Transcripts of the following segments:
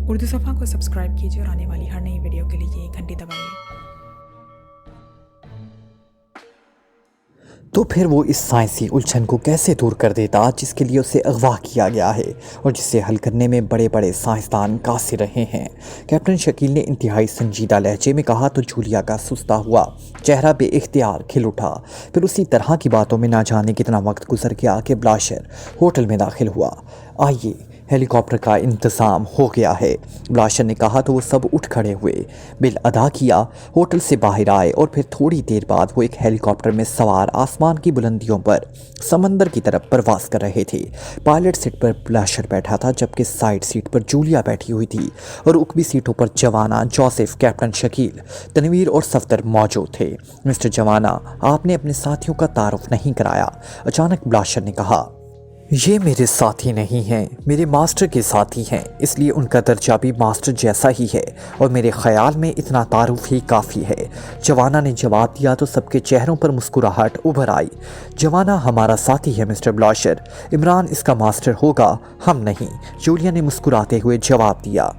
उर्दू सफ़ा को सब्सक्राइब कीजिए और आने वाली हर नई वीडियो के लिए घंटी दबाइए। तो फिर वो इस साइंसी उलझन को कैसे दूर कर देता जिसके लिए उसे अगवा किया गया है और जिसे हल करने में बड़े बड़े साइंसदान कासिर रहे हैं। कैप्टन शकील ने इंतहाई संजीदा लहजे में कहा तो जूलिया का सुस्ता हुआ चेहरा बेइख्तियार खिल उठा। फिर उसी तरह की बातों में ना जाने कितना वक्त गुजर गया कि ब्लाशर होटल में दाखिल हुआ। आइए, हेलीकॉप्टर का इंतज़ाम हो गया है, ब्लाशर ने कहा तो वो सब उठ खड़े हुए, बिल अदा किया, होटल से बाहर आए और फिर थोड़ी देर बाद वो एक हेलीकॉप्टर में सवार आसमान की बुलंदियों पर समंदर की तरफ परवास कर रहे थे। पायलट सीट पर ब्लाशर बैठा था जबकि साइड सीट पर जूलिया बैठी हुई थी और उकबी सीटों पर जवाना, जोसेफ, कैप्टन शकील, तनवीर और सफदर मौजूद थे। मिस्टर जवाना, आपने अपने साथियों का तारुफ नहीं कराया, अचानक ब्लाशर ने कहा। ये मेरे साथी नहीं हैं, मेरे मास्टर के साथी हैं, इसलिए उनका दर्जा भी मास्टर जैसा ही है और मेरे ख्याल में इतना तारुफ ही काफ़ी है। जवाना ने जवाब दिया तो सबके चेहरों पर मुस्कुराहट उभर आई। जवाना हमारा साथी है मिस्टर ब्लाशर, इमरान इसका मास्टर होगा, हम नहीं, जूलिया ने मुस्कुराते हुए जवाब दिया।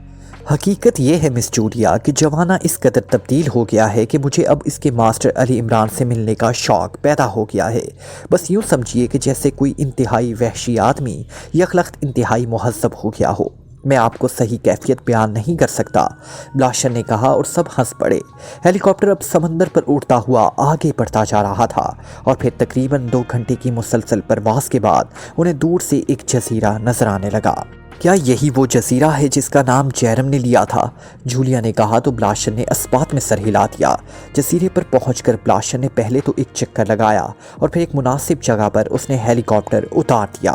हकीकत ये है मिस जूलिया कि जवाना इस कदर तब्दील हो गया है कि मुझे अब इसके मास्टर अली इमरान से मिलने का शौक़ पैदा हो गया है। बस यूँ समझिए कि जैसे कोई इंतहाई वहशी आदमी यकलख्त इंतहाई मुहज़्ज़ब हो गया हो। मैं आपको सही कैफियत बयान नहीं कर सकता, ब्लाशर ने कहा और सब हंस पड़े। हेलीकॉप्टर अब समंदर पर उड़ता हुआ आगे बढ़ता जा रहा था और फिर तकरीबन 2 घंटे की मुसलसल परवास के बाद उन्हें दूर से एक जजीरा नजर आने लगा। क्या यही वो जजीरा है जिसका नाम जैरम ने लिया था? जूलिया ने कहा तो ब्लाशर ने अस्पात में सर हिला दिया। जजीरे पर पहुंचकर ब्लाशर ने पहले तो एक चक्कर लगाया और फिर एक मुनासिब जगह पर उसने हेलीकॉप्टर उतार दिया।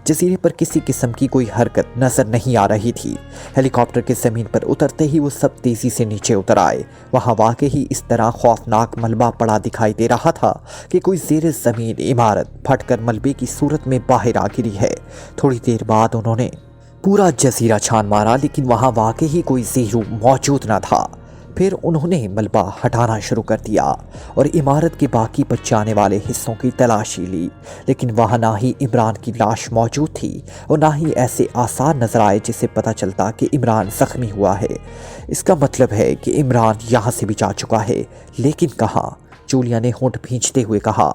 जजीरे पर किसी किस्म की कोई हरकत नजर नहीं आ रही थी। हेलीकॉप्टर के ज़मीन पर उतरते ही वो सब तेज़ी से नीचे उतर आए। वहाँ वाकई इस तरह खौफनाक मलबा पड़ा दिखाई दे रहा था कि कोई ज़ेर ज़मीन इमारत फटकर मलबे की सूरत में बाहर आ गिरी है। थोड़ी देर बाद उन्होंने पूरा जजीरा छान मारा लेकिन वहाँ वाकई कोई ज़ीरू मौजूद न था। फिर उन्होंने मलबा हटाना शुरू कर दिया और इमारत के बाकी बच जाने वाले हिस्सों की तलाशी ली, लेकिन वहाँ ना ही इमरान की लाश मौजूद थी और ना ही ऐसे आसार नजर आए जिससे पता चलता कि इमरान ज़ख्मी हुआ है। इसका मतलब है कि इमरान यहाँ से भी जा चुका है, लेकिन कहाँ? जूलिया ने होंठ भींचते हुए कहा।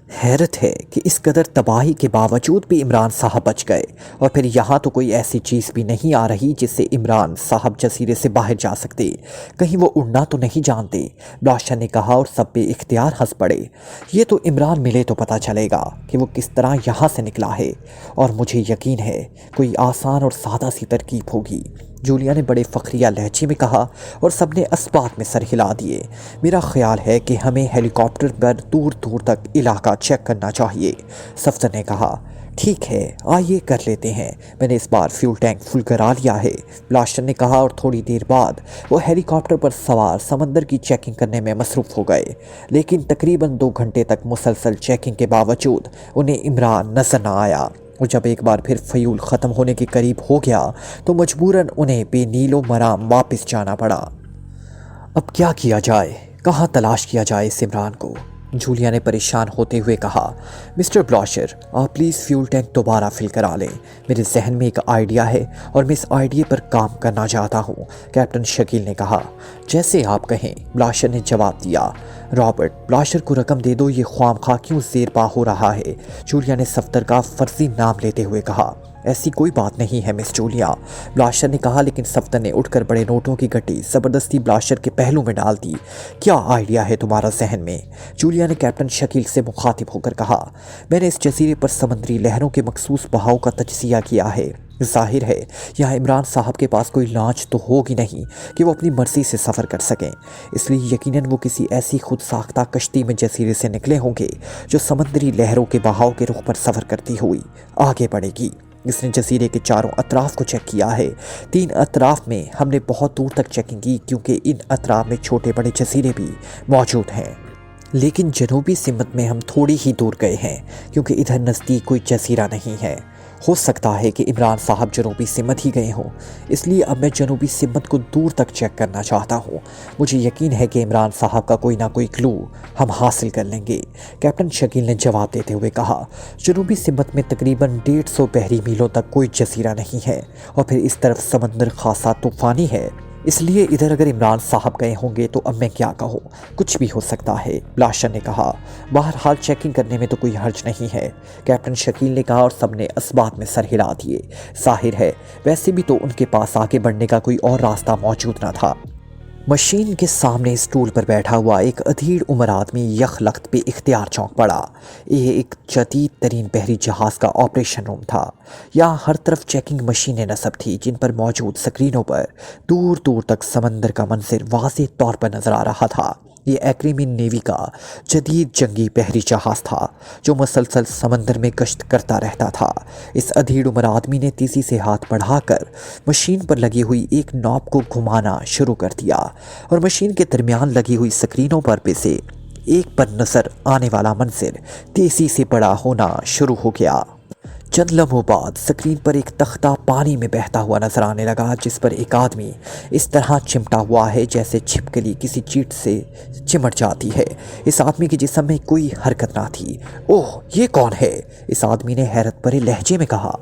हैरत है कि इस कदर तबाही के बावजूद भी इमरान साहब बच गए और फिर यहाँ तो कोई ऐसी चीज़ भी नहीं आ रही जिससे इमरान साहब जजीरे से बाहर जा सकते। कहीं वो उड़ना तो नहीं जानते, ब्लाशर ने कहा और सब पे इख्तियार हंस पड़े। ये तो इमरान मिले तो पता चलेगा कि वो किस तरह यहाँ से निकला है और मुझे यकीन है कोई आसान और सादा सी तरकीब होगी, जूलिया ने बड़े फ़ख्रिया लहजे में कहा और सबने अस्पात में सर हिला दिए। मेरा ख्याल है कि हमें हेलीकॉप्टर पर दूर दूर तक इलाका चेक करना चाहिए, सफदर ने कहा। ठीक है, आइए कर लेते हैं, मैंने इस बार फ्यूल टैंक फुल करा लिया है, ब्लाशर ने कहा और थोड़ी देर बाद वो हेलीकॉप्टर पर सवार समंदर की चेकिंग करने में मसरूफ़ हो गए। लेकिन तकरीबन 2 घंटे तक मुसलसल चेकिंग के बावजूद उन्हें इमरान नजर न आया और जब एक बार फिर फ्यूल ख़त्म होने के करीब हो गया तो मजबूरन उन्हें बेनीलो मराम वापस जाना पड़ा। अब क्या किया जाए, कहाँ तलाश किया जाए इस इमरान को? जूलिया ने परेशान होते हुए कहा। मिस्टर ब्लाशर, आप प्लीज़ फ्यूल टैंक दोबारा फिल करा लें, मेरे जहन में एक आइडिया है और मैं इस आइडिया पर काम करना चाहता हूँ, कैप्टन शकील ने कहा। जैसे आप कहें, ब्लाशर ने जवाब दिया। रॉबर्ट, ब्लाशर को रकम दे दो, ये ख्वामखा क्यों ज़ेरपा हो रहा है, जूलिया ने सफदर का फर्जी नाम लेते हुए कहा। ऐसी कोई बात नहीं है मिस जूलिया, ब्लाशर ने कहा, लेकिन सफदर ने उठकर बड़े नोटों की गड्डी ज़बरदस्ती ब्लाशर के पहलू में डाल दी। क्या आइडिया है तुम्हारा जहन में? जूलिया ने कैप्टन शकील से मुखातिब होकर कहा। मैंने इस जजीरे पर समंदरी लहरों के मखसूस बहाव का तजज़िया किया है। जाहिर है यहाँ इमरान साहब के पास कोई लांच तो होगी नहीं कि वो अपनी मर्ज़ी से सफ़र कर सकें, इसलिए यकीनन वो किसी ऐसी खुद साख्ता कश्ती में जजीरे से निकले होंगे जो समंदरी लहरों के बहाव के रुख पर सफ़र करती हुई आगे बढ़ेगी। इसने जजीरे के चारों अतराफ़ को चेक किया है। 3 अतराफ़ में हमने बहुत दूर तक चेकिंग की क्योंकि इन अतराफ़ में छोटे बड़े जजीरे भी मौजूद हैं, लेकिन जनूबी सिमत में हम थोड़ी ही दूर गए हैं क्योंकि इधर नज़दीक कोई जजीरा नहीं है। ہو سکتا ہے کہ عمران صاحب جنوبی سمت ہی گئے ہوں، اس لیے اب میں جنوبی سمت کو دور تک چیک کرنا چاہتا ہوں۔ مجھے یقین ہے کہ عمران صاحب کا کوئی نہ کوئی کلو ہم حاصل کر لیں گے، کیپٹن شکیل نے جواب دیتے ہوئے کہا۔ جنوبی سمت میں تقریباً 150 بحری میلوں تک کوئی جزیرہ نہیں ہے، اور پھر اس طرف سمندر خاصا طوفانی ہے، اس لیے ادھر اگر عمران صاحب گئے ہوں گے تو اب میں کیا کہوں، کچھ بھی ہو سکتا ہے، بلاشر نے کہا۔ بہرحال چیکنگ کرنے میں تو کوئی حرج نہیں ہے، کیپٹن شکیل نے کہا، اور سب نے اس بات میں سر ہلا دیے۔ ظاہر ہے ویسے بھی تو ان کے پاس آگے بڑھنے کا کوئی اور راستہ موجود نہ تھا۔ مشین کے سامنے اسٹول پر بیٹھا ہوا ایک ادھیڑ عمر آدمی یک لخت بے اختیار چونک پڑا۔ یہ ایک جدید ترین بحری جہاز کا آپریشن روم تھا۔ یہاں ہر طرف چیکنگ مشینیں نصب تھی، جن پر موجود سکرینوں پر دور دور تک سمندر کا منظر واضح طور پر نظر آ رہا تھا۔ یہ ایکریمین نیوی کا جدید جنگی بحری جہاز تھا جو مسلسل سمندر میں گشت کرتا رہتا تھا۔ اس ادھیڑ عمر آدمی نے تیزی سے ہاتھ بڑھا کر مشین پر لگی ہوئی ایک نوب کو گھمانا شروع کر دیا، اور مشین کے درمیان لگی ہوئی سکرینوں پر سے ایک پر نظر آنے والا منظر تیزی سے بڑا ہونا شروع ہو گیا۔ چند لمحوں بعد سکرین پر ایک تختہ پانی میں بہتا ہوا نظر آنے لگا، جس پر ایک آدمی اس طرح چمٹا ہوا ہے جیسے چھپکلی کسی چیٹ سے چمٹ جاتی ہے۔ اس آدمی کے جسم میں کوئی حرکت نہ تھی۔ اوہ، یہ کون ہے؟ اس آدمی نے حیرت بھرے لہجے میں کہا،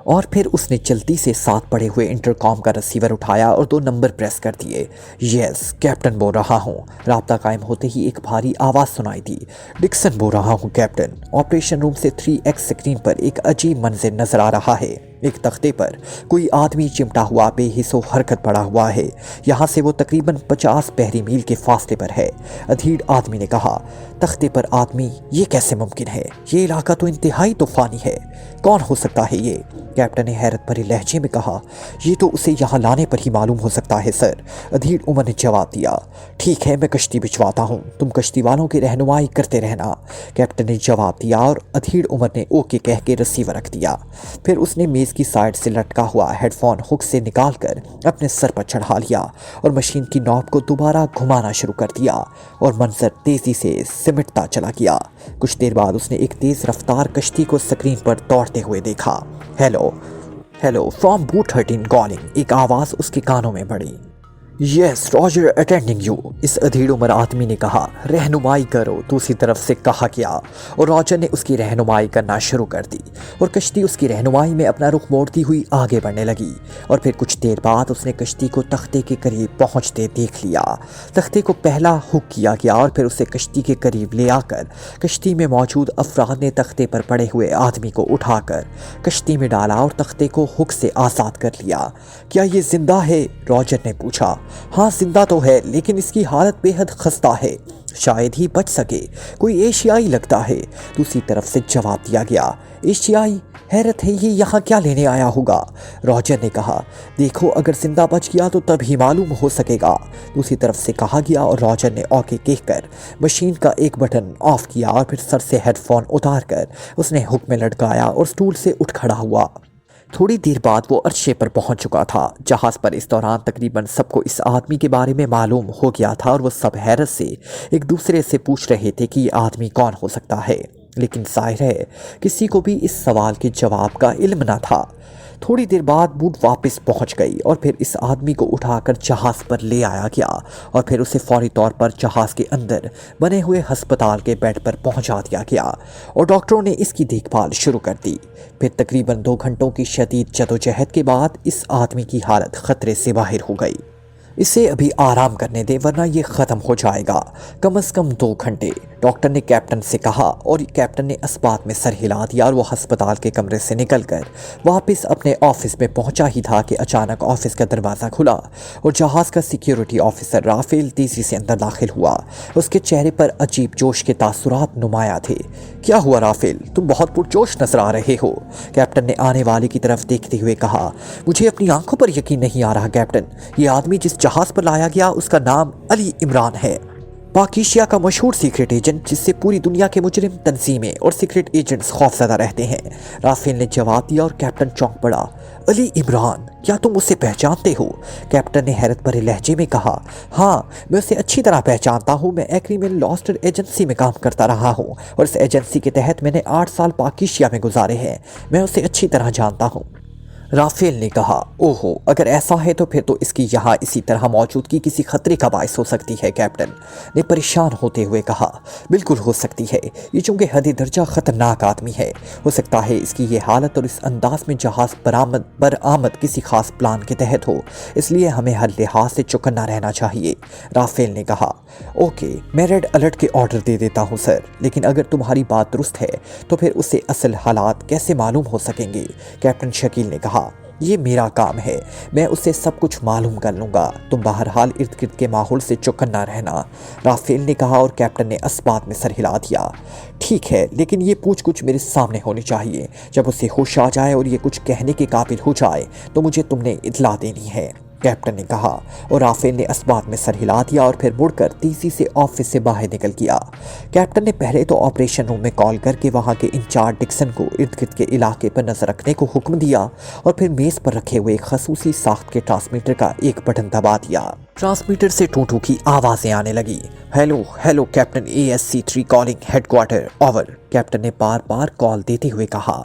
اور پھر اس نے جلدی سے ساتھ پڑے ہوئے انٹرکام کا ریسیور اٹھایا اور 2 نمبر پریس کر دیے۔ یس، کیپٹن بول رہا ہوں۔ رابطہ قائم ہوتے ہی ایک بھاری آواز سنائی دی۔ ڈکسن بول رہا ہوں کیپٹن۔ آپریشن روم سے 3X سکرین پر ایک عجیب منظر نظر آ رہا ہے۔ ایک تختے پر کوئی آدمی چمٹا ہوا بے حس و حرکت پڑا ہوا ہے۔ یہاں سے وہ تقریباً 50 بحری میل کے فاصلے پر ہے۔ ادھیڑ آدمی نے کہا، تختے پر آدمی، یہ کیسے ممکن ہے؟ یہ علاقہ تو انتہائی طوفانی ہے، کون ہو سکتا ہے یہ؟ کیپٹن نے حیرت بھرے لہجے میں کہا، یہ تو اسے یہاں لانے پر ہی معلوم ہو سکتا ہے سر، ادھیڑ عمر نے جواب دیا۔ ٹھیک ہے، میں کشتی بھجواتا ہوں، تم کشتی والوں کی رہنمائی کرتے رہنا، کیپٹن نے جواب دیا، اور ادھیڑ عمر نے اوکے کہہ کے ریسیور رکھ دیا۔ پھر اس نے میز کی سائڈ سے لٹکا ہوا ہیڈ فون ہک سے نکال کر اپنے سر پر چڑھا لیا اور مشین کی نوب کو دوبارہ گھمانا شروع کر دیا، اور منظر تیزی سے سمٹتا چلا گیا۔ کچھ دیر بعد اس نے ایک تیز رفتار کشتی کو سکرین پر دوڑتے ہوئے دیکھا۔ ہیلو فرام بوٹ 13 کالنگ، ایک آواز اس کے کانوں میں پڑی۔ یس راجر اٹینڈنگ یو، اس ادھیڑ عمر آدمی نے کہا۔ رہنمائی کرو، دوسری طرف سے کہا گیا، اور راجر نے اس کی رہنمائی کرنا شروع کر دی، اور کشتی اس کی رہنمائی میں اپنا رخ موڑتی ہوئی آگے بڑھنے لگی، اور پھر کچھ دیر بعد اس نے کشتی کو تختے کے قریب پہنچتے دیکھ لیا۔ تختے کو پہلا ہک کیا گیا، اور پھر اسے کشتی کے قریب لے آ کر کشتی میں موجود افراد نے تختے پر پڑے ہوئے آدمی کو اٹھا کر کشتی میں ڈالا اور تختے کو ہک سے آزاد کر لیا۔ کیا یہ زندہ ہے؟ راجر نے پوچھا۔ ہاں زندہ تو ہے، لیکن اس کی حالت بے حد خستہ ہے، شاید ہی بچ سکے، کوئی ایشیائی لگتا ہے، دوسری طرف سے جواب دیا گیا۔ ایشیائی؟ حیرت ہے یہ یہاں کیا لینے آیا ہوگا؟ راجر نے کہا۔ دیکھو اگر زندہ بچ گیا تو تب ہی معلوم ہو سکے گا، دوسری طرف سے کہا گیا، اور راجر نے اوکے کہہ کر مشین کا ایک بٹن آف کیا، اور پھر سر سے ہیڈ فون اتار کر اس نے ہک میں لٹکایا اور سٹول سے اٹھ کھڑا ہوا۔ تھوڑی دیر بعد وہ عرشے پر پہنچ چکا تھا۔ جہاز پر اس دوران تقریباً سب کو اس آدمی کے بارے میں معلوم ہو گیا تھا، اور وہ سب حیرت سے ایک دوسرے سے پوچھ رہے تھے کہ یہ آدمی کون ہو سکتا ہے، لیکن ظاہر ہے کسی کو بھی اس سوال کے جواب کا علم نہ تھا۔ تھوڑی دیر بعد بوٹ واپس پہنچ گئی، اور پھر اس آدمی کو اٹھا کر جہاز پر لے آیا گیا، اور پھر اسے فوری طور پر جہاز کے اندر بنے ہوئے ہسپتال کے بیڈ پر پہنچا دیا گیا، اور ڈاکٹروں نے اس کی دیکھ بھال شروع کر دی۔ پھر تقریباً 2 گھنٹوں کی شدید جدوجہد کے بعد اس آدمی کی حالت خطرے سے باہر ہو گئی۔ اسے ابھی آرام کرنے دے ورنہ یہ ختم ہو جائے گا، کم از کم 2 گھنٹے، ڈاکٹر نے کیپٹن سے کہا، اور کیپٹن نے اس بات میں سر ہلا دیا، اور وہ ہسپتال کے کمرے سے نکل کر واپس اپنے آفس میں پہنچا ہی تھا کہ اچانک آفس کا دروازہ کھلا، اور جہاز کا سیکیورٹی آفیسر رافیل تیزی سے اندر داخل ہوا۔ اس کے چہرے پر عجیب جوش کے تاثرات نمایاں تھے۔ کیا ہوا رافیل؟ تم بہت پرجوش نظر آ رہے ہو، کیپٹن نے آنے والے کی طرف دیکھتے ہوئے کہا۔ مجھے اپنی آنکھوں پر یقین نہیں آ رہا کیپٹن، یہ آدمی جس جہاز پر لایا گیا اس کا نام علی عمران ہے، پاک ایشیا کا مشہور سیکرٹ ایجنٹ، جس سے پوری دنیا کے مجرم تنظیمیں اور سیکرٹ ایجنٹس خوفزدہ رہتے ہیں، رافیل نے جواب دیا، اور کیپٹن چونک پڑا۔ अली इमरान, क्या तुम उसे पहचानते हो? कैप्टन ने हैरत भरे लहजे में कहा। हाँ, मैं उसे अच्छी तरह पहचानता हूँ। मैं एग्रीमेंट लॉस्टर एजेंसी में काम करता रहा हूँ और इस एजेंसी के तहत मैंने 8 साल पाकिस्तान में गुजारे हैं। मैं उसे अच्छी तरह जानता हूँ, राफेल ने कहा। ओहो, अगर ऐसा है तो फिर तो इसकी यहाँ इसी तरह मौजूदगी किसी खतरे का बायस हो सकती है, कैप्टन ने परेशान होते हुए कहा। बिल्कुल हो सकती है, ये चूंकि हद दर्जा खतरनाक आदमी है। हो सकता है इसकी ये हालत और इस अंदाज में जहाज बरामद किसी खास प्लान के तहत हो, इसलिए हमें हर लिहाज से चौकन्ना रहना चाहिए, राफेल ने कहा। ओके, मैं रेड अलर्ट के ऑर्डर दे देता हूँ सर, लेकिन अगर तुम्हारी बात दुरुस्त है तो फिर उसे असल हालात कैसे मालूम हो सकेंगे? कैप्टन शकील ने कहा। ये मेरा काम है, मैं उसे सब कुछ मालूम कर लूँगा। तुम बहरहाल इर्द गिर्द के माहौल से चौकन्ना रहना, राफेल ने कहा और कैप्टन ने इस्बात में सर हिला दिया। ठीक है, लेकिन ये पूछ कुछ मेरे सामने होनी चाहिए। जब उसे होश आ जाए और ये कुछ कहने के काबिल हो जाए तो मुझे तुमने इतला देनी है, कैप्टन ने कहा और राफेल ने इस्बात में सर हिला दिया और फिर मुड़कर तेजी से ऑफिस से बाहर निकल गया। कैप्टन ने पहले तो ऑपरेशन रूम में कॉल करके वहां के इंचार्ज डिक्सन को इर्द गिर्द के इलाके पर नजर रखने को हुक्म दिया और फिर मेज पर रखे हुए खसूसी साख्त के ट्रांसमीटर का एक बटन दबा दिया। ट्रांसमीटर से टूटू की आवाजें आने लगी। Hello hello captain, ASC-3 calling headquarter, over, captain ने बार बार कॉल देते हुए कहा।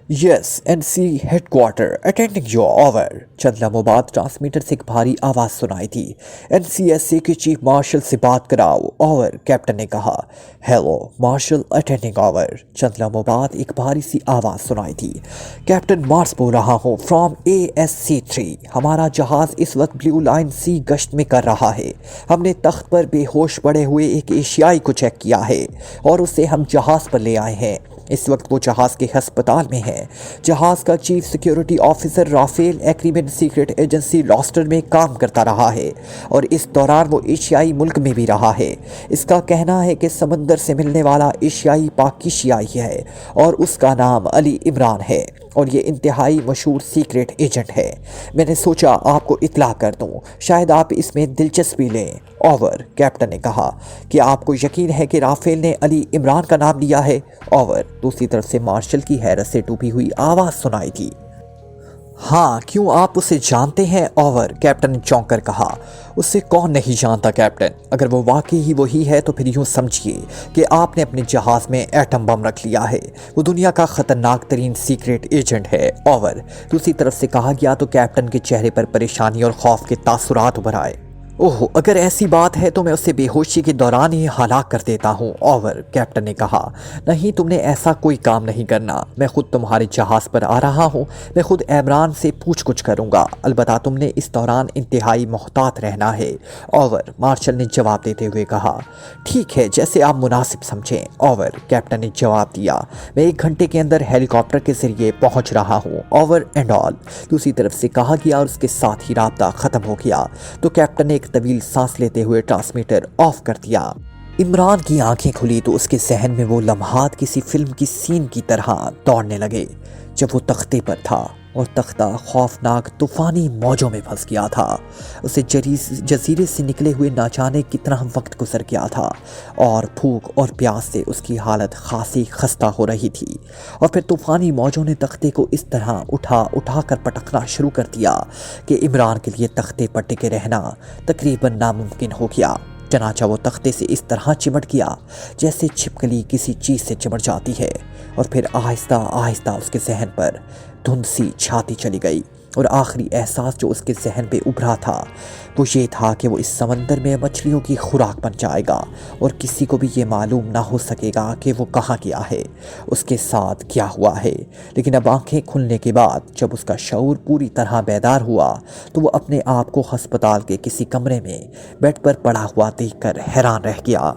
Yes, NC headquarter attending your over. चंद लम्हों बाद ट्रांसमीटर से एक भारी आवाज़ सुनाई थी। NCSA के चीफ मार्शल से बात कराओ, ओवर, कैप्टन ने कहा। Hello marshal attending over. चंद लम्हों बाद एक भारी सी आवाज़ सुनाई थी। कैप्टन मार्स बोल रहा हूँ फ्रॉम ASC-3। हमारा जहाज़ इस वक्त ब्लू लाइन सी गश्त में कर रहा है। हमने तख्त पर बेहोश पड़े हुए एक एशियाई को चेक किया है और उसे हम जहाज़ पर ले आए हैं। इस वक्त वो जहाज़ के हस्पताल में है। जहाज़ का chief security officer Rafael agreement secret agency लॉस्टर में काम करता रहा है और इस दौरान वो एशियाई मुल्क में भी रहा है। इसका कहना है कि समंदर से मिलने वाला एशियाई पाकिस्तानी है और उसका नाम अली इमरान है और ये इंतहाई मशहूर सीक्रेट एजेंट है। मैंने सोचा आपको इत्ला कर दूं, शायद आप इसमें दिलचस्पी लें, ओवर, कैप्टन ने कहा। कि आपको यकीन है कि राफेल ने अली इमरान का नाम लिया है, ओवर। दूसरी तरफ से मार्शल की हैरत से डूबी हुई आवाज़ सुनाई थी। हाँ, क्यों आप उसे जानते हैं, ओवर, कैप्टन ने चौंक कर कहा। उसे कौन नहीं जानता कैप्टन, अगर वो वाकई ही वही है तो फिर यूँ समझिए कि आपने अपने जहाज़ में एटम बम रख लिया है। वो दुनिया का ख़तरनाक तरीन सीक्रेट एजेंट है, ओवर, दूसरी तरफ से कहा गया तो कैप्टन के चेहरे पर परेशानी और खौफ के तासुरात उभर आए। ओह, अगर ऐसी बात है तो मैं उसे बेहोशी के दौरान ही हलाक कर देता हूँ, ओवर, कैप्टन ने कहा। नहीं, तुमने ऐसा कोई काम नहीं करना। मैं खुद तुम्हारे जहाज़ पर आ रहा हूँ। मैं खुद इमरान से पूछ कुछ करूँगा। अलबत्ता तुमने इस दौरान इंतहाई मोहतात रहना है, ओवर, मार्शल ने जवाब देते हुए कहा। ठीक है, जैसे आप मुनासिब समझें, ओवर, कैप्टन ने जवाब दिया। मैं 1 घंटे के अंदर हेलीकॉप्टर के जरिए पहुँच रहा हूँ, ओवर एंड ऑल, दूसरी तरफ से कहा गया और उसके साथ ही राब्ता ख़त्म हो गया तो कैप्टन ने तवील सांस लेते हुए ट्रांसमीटर ऑफ कर दिया। इमरान की आंखें खुली तो उसके जहन में वो लम्हात किसी फिल्म की सीन की तरह दौड़ने लगे जब वो तख्ते पर था और तख्ता खौफनाक तूफानी मौजों में फंस गया था। उसे जजीरे से निकले हुए ना जाने कितना वक्त गुजर गया था और भूख और प्यास से उसकी हालत खासी खस्ता हो रही थी और फिर तूफानी मौजों ने तख्ते को इस तरह उठा कर पटकना शुरू कर दिया कि इमरान के लिए तख्ते पर टिके रहना तकरीबन नामुमकिन हो गया। चनाचा वो तख्ते से इस तरह चिमट गया जैसे छिपकली किसी चीज़ से चिमट जाती है और फिर आहिस्ता आहिस्ता उसके जहन पर धुंध सी छाती चली गई और आखिरी एहसास जो उसके जहन पे उभरा था वो ये था कि वो इस समंदर में मछलियों की खुराक बन जाएगा और किसी को भी ये मालूम ना हो सकेगा कि वो कहाँ गया है, उसके साथ क्या हुआ है। लेकिन अब आंखें खुलने के बाद जब उसका शऊर पूरी तरह बेदार हुआ तो वो अपने आप को हस्पताल के किसी कमरे में बेड पर पड़ा हुआ देखकर हैरान रह गया।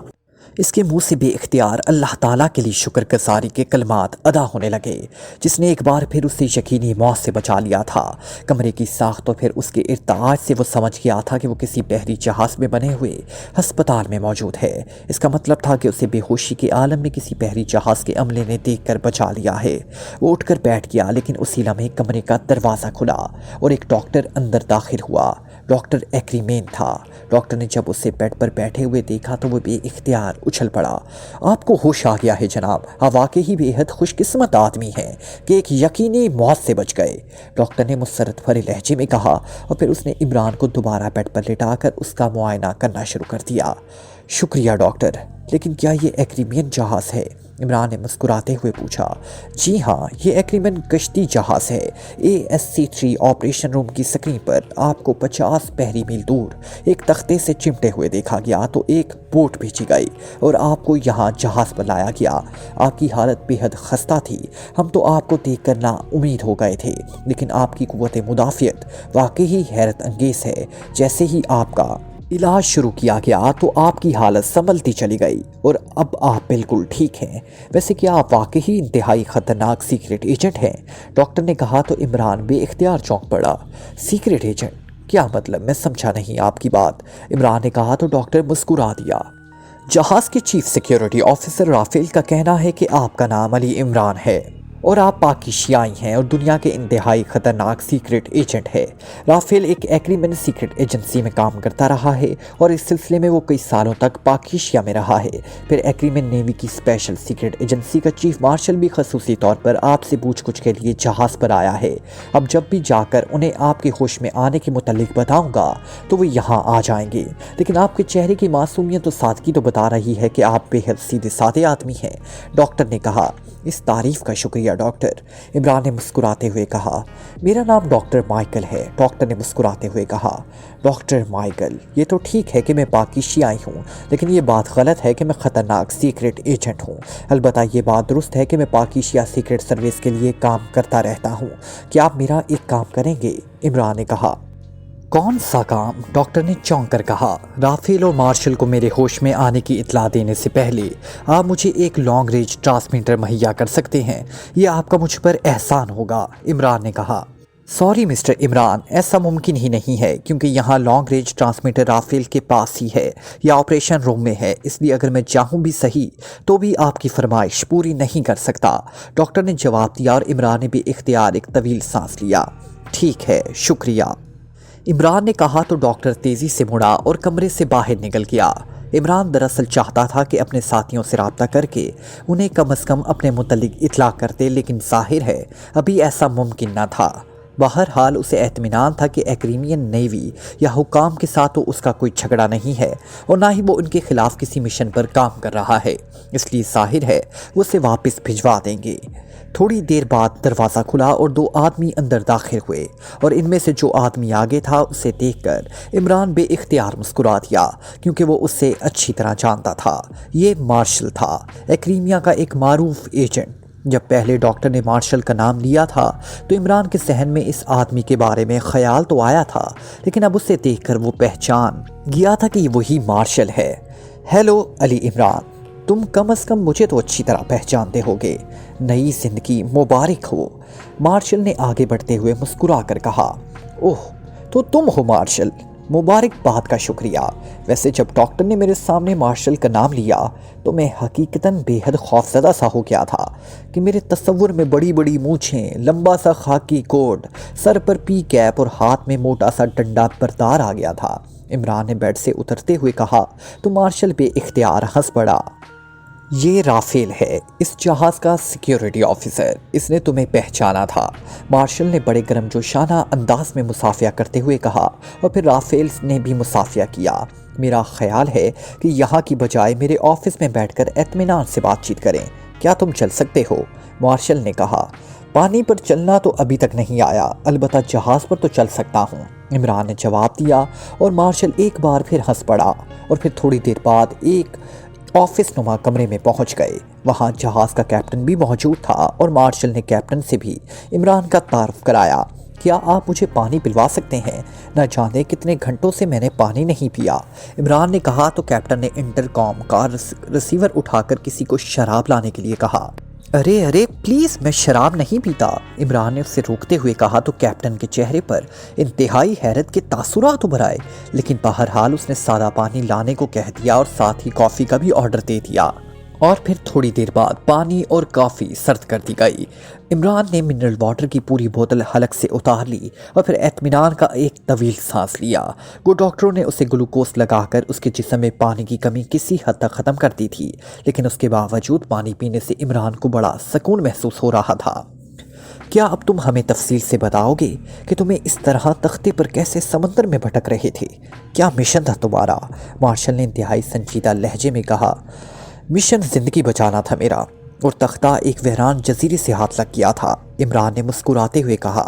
इसके मुंह से बेइख्तियार अल्लाह ताला के लिए शुक्रगुजारी के कलमात अदा होने लगे जिसने एक बार फिर उसे यकीनी मौत से बचा लिया था। कमरे की साख्त तो फिर उसके इर्ताज से वो समझ गया था कि वो किसी बहरी जहाज़ में बने हुए हस्पताल में मौजूद है। इसका मतलब था कि उसे बेहोशी के आलम में किसी बहरी जहाज़ के अमले ने देख कर बचा लिया है। वो उठकर बैठ गया लेकिन उसी लम्हे कमरे का दरवाज़ा खुला और एक डॉक्टर अंदर दाखिल हुआ। डॉक्टर एग्रीमेंट था। डॉक्टर ने जब उसे बेड पर बैठे हुए देखा तो वो बेइख्तियार اچھل پڑا۔ آپ کو ہوش آ گیا ہے جناب، آپ واقعی بے حد خوش قسمت آدمی ہیں کہ ایک یقینی موت سے بچ گئے، ڈاکٹر نے مسرت بھرے لہجے میں کہا، اور پھر اس نے عمران کو دوبارہ بیڈ پر لٹا کر اس کا معائنہ کرنا شروع کر دیا۔ شکریہ ڈاکٹر، لیکن کیا یہ ایکریمین جہاز ہے؟ عمران نے مسکراتے ہوئے پوچھا۔ جی ہاں، یہ ایکریمین کشتی جہاز ہے۔ ASC-3 آپریشن روم کی سکرین پر آپ کو 50 بحری میل دور ایک تختے سے چمٹے ہوئے دیکھا گیا تو ایک بوٹ بھیجی گئی اور آپ کو یہاں جہاز پر لایا گیا۔ آپ کی حالت بے حد خستہ تھی، ہم تو آپ کو دیکھ کر نا امید ہو گئے تھے، لیکن آپ کی قوت مدافعت واقعی حیرت انگیز ہے۔ جیسے ہی آپ کا علاج شروع کیا گیا تو آپ کی حالت سنبھلتی چلی گئی اور اب آپ بالکل ٹھیک ہیں۔ ویسے کیا آپ واقعی انتہائی خطرناک سیکرٹ ایجنٹ ہیں؟ ڈاکٹر نے کہا تو عمران بے اختیار چونک پڑا۔ Secret agent? کیا مطلب؟ میں سمجھا نہیں آپ کی بات، عمران نے کہا تو ڈاکٹر مسکرا دیا۔ جہاز کے چیف سیکیورٹی آفیسر رافیل کا کہنا ہے کہ آپ کا نام علی عمران ہے اور آپ پاکیشیائی ہیں اور دنیا کے انتہائی خطرناک سیکرٹ ایجنٹ ہے۔ رافیل ایک ایکریمین سیکرٹ ایجنسی میں کام کرتا رہا ہے اور اس سلسلے میں وہ کئی سالوں تک پاکیشیا میں رہا ہے۔ پھر ایکریمین نیوی کی اسپیشل سیکرٹ ایجنسی کا چیف مارشل بھی خصوصی طور پر آپ سے پوچھ گچھ کے لیے جہاز پر آیا ہے۔ اب جب بھی جا کر انہیں آپ کے ہوش میں آنے کے متعلق بتاؤں گا تو وہ یہاں آ جائیں گے، لیکن آپ کے چہرے کی معصومیت و سادگی تو بتا رہی ہے کہ آپ بے حد سیدھے سادے آدمی ہیں، ڈاکٹر نے کہا۔ اس تعریف کا شکریہ ڈاکٹر، عمران نے مسکراتے ہوئے کہا۔ میرا نام ڈاکٹر مائیکل ہے، ڈاکٹر نے مسکراتے ہوئے کہا۔ ڈاکٹر مائیکل، یہ تو ٹھیک ہے کہ میں پاکیشیائی ہوں، لیکن یہ بات غلط ہے کہ میں خطرناک سیکرٹ ایجنٹ ہوں۔ البتہ یہ بات درست ہے کہ میں پاکیشیا سیکرٹ سروس کے لیے کام کرتا رہتا ہوں۔ کیا آپ میرا ایک کام کریں گے؟ عمران نے کہا۔ کون سا کام؟ ڈاکٹر نے چونک کر کہا۔ رافیل اور مارشل کو میرے ہوش میں آنے کی اطلاع دینے سے پہلے آپ مجھے ایک لانگ رینج ٹرانسمیٹر مہیا کر سکتے ہیں، یہ آپ کا مجھ پر احسان ہوگا، عمران نے کہا۔ سوری مسٹر عمران، ایسا ممکن ہی نہیں ہے کیونکہ یہاں لانگ رینج ٹرانسمیٹر رافیل کے پاس ہی ہے یا آپریشن روم میں ہے، اس لیے اگر میں چاہوں بھی صحیح تو بھی آپ کی فرمائش پوری نہیں کر سکتا، ڈاکٹر نے جواب دیا اور عمران نے بھی اختیار ایک طویل سانس لیا۔ ٹھیک ہے، شکریہ، عمران نے کہا تو ڈاکٹر تیزی سے مڑا اور کمرے سے باہر نکل گیا۔ عمران دراصل چاہتا تھا کہ اپنے ساتھیوں سے رابطہ کر کے انہیں کم از کم اپنے متعلق اطلاع کرتے، لیکن ظاہر ہے ابھی ایسا ممکن نہ تھا۔ بہرحال اسے اطمینان تھا کہ ایکریمین نیوی یا حکام کے ساتھ تو اس کا کوئی جھگڑا نہیں ہے اور نہ ہی وہ ان کے خلاف کسی مشن پر کام کر رہا ہے، اس لیے ظاہر ہے وہ اسے واپس بھجوا دیں گے۔ تھوڑی دیر بعد دروازہ کھلا اور 2 آدمی اندر داخل ہوئے اور ان میں سے جو آدمی آگے تھا اسے دیکھ کر عمران بے اختیار مسکرا دیا کیونکہ وہ اسے اچھی طرح جانتا تھا۔ یہ مارشل تھا، ایکریمیا کا ایک معروف ایجنٹ۔ جب پہلے ڈاکٹر نے مارشل کا نام لیا تھا تو عمران کے ذہن میں اس آدمی کے بارے میں خیال تو آیا تھا، لیکن اب اسے دیکھ کر وہ پہچان گیا تھا کہ یہ وہی مارشل ہے۔ ہیلو علی عمران، تم کم از کم مجھے تو اچھی طرح پہچانتے ہوگے، نئی زندگی مبارک ہو، مارشل نے آگے بڑھتے ہوئے مسکرا کر کہا۔ اوہ، تو تم ہو مارشل، مبارک بات کا شکریہ۔ ویسے جب ڈاکٹر نے میرے سامنے مارشل کا نام لیا تو میں حقیقتاً بے حد خوفزدہ سا ہو گیا تھا کہ میرے تصور میں بڑی بڑی مونچھیں، لمبا سا خاکی کوٹ، سر پر پی کیپ اور ہاتھ میں موٹا سا ڈنڈا بردار آ گیا تھا۔ عمران نے بیڈ سے اترتے ہوئے کہا تو مارشل بے اختیار ہنس پڑا۔ یہ رافیل ہے، اس جہاز کا سیکیورٹی آفیسر، اس نے تمہیں پہچانا تھا، مارشل نے بڑے گرم جوشانہ انداز میں مصافحہ کرتے ہوئے کہا اور پھر رافیل نے بھی مصافحہ کیا۔ میرا خیال ہے کہ یہاں کی بجائے میرے آفس میں بیٹھ کر اطمینان سے بات چیت کریں، کیا تم چل سکتے ہو؟ مارشل نے کہا۔ پانی پر چلنا تو ابھی تک نہیں آیا، البتہ جہاز پر تو چل سکتا ہوں، عمران نے جواب دیا اور مارشل ایک بار پھر ہنس پڑا اور پھر تھوڑی دیر بعد ایک آفس نما کمرے میں پہنچ گئے۔ وہاں جہاز کا کیپٹن بھی موجود تھا اور مارشل نے کیپٹن سے بھی عمران کا تعارف کرایا۔ کیا آپ مجھے پانی پلوا سکتے ہیں؟ نہ جانے کتنے گھنٹوں سے میں نے پانی نہیں پیا، عمران نے کہا تو کیپٹن نے انٹرکام کا ریسیور اٹھا کر کسی کو شراب لانے کے لیے کہا۔ ارے پلیز، میں شراب نہیں پیتا، عمران نے اسے روکتے ہوئے کہا تو کیپٹن کے چہرے پر انتہائی حیرت کے تاثرات ابھر آئے، لیکن بہرحال اس نے سادہ پانی لانے کو کہہ دیا اور ساتھ ہی کافی کا بھی آرڈر دے دیا۔ اور پھر تھوڑی دیر بعد پانی اور کافی سرد کر دی گئی۔ عمران نے منرل واٹر کی پوری بوتل حلق سے اتار لی اور پھر اطمینان کا ایک طویل سانس لیا۔ وہ ڈاکٹروں نے اسے گلوکوز لگا کر اس کے جسم میں پانی کی کمی کسی حد تک ختم کر دی تھی، لیکن اس کے باوجود پانی پینے سے عمران کو بڑا سکون محسوس ہو رہا تھا۔ کیا اب تم ہمیں تفصیل سے بتاؤ گے کہ تمہیں اس طرح تختے پر کیسے سمندر میں بھٹک رہے تھے؟ کیا مشن تھا تمہارا؟ مارشل نے انتہائی سنجیدہ لہجے میں کہا۔ مشن زندگی بچانا تھا میرا، اور تختہ ایک ویران جزیرے سے ہاتھ لگ گیا تھا۔ عمران نے مسکراتے ہوئے کہا،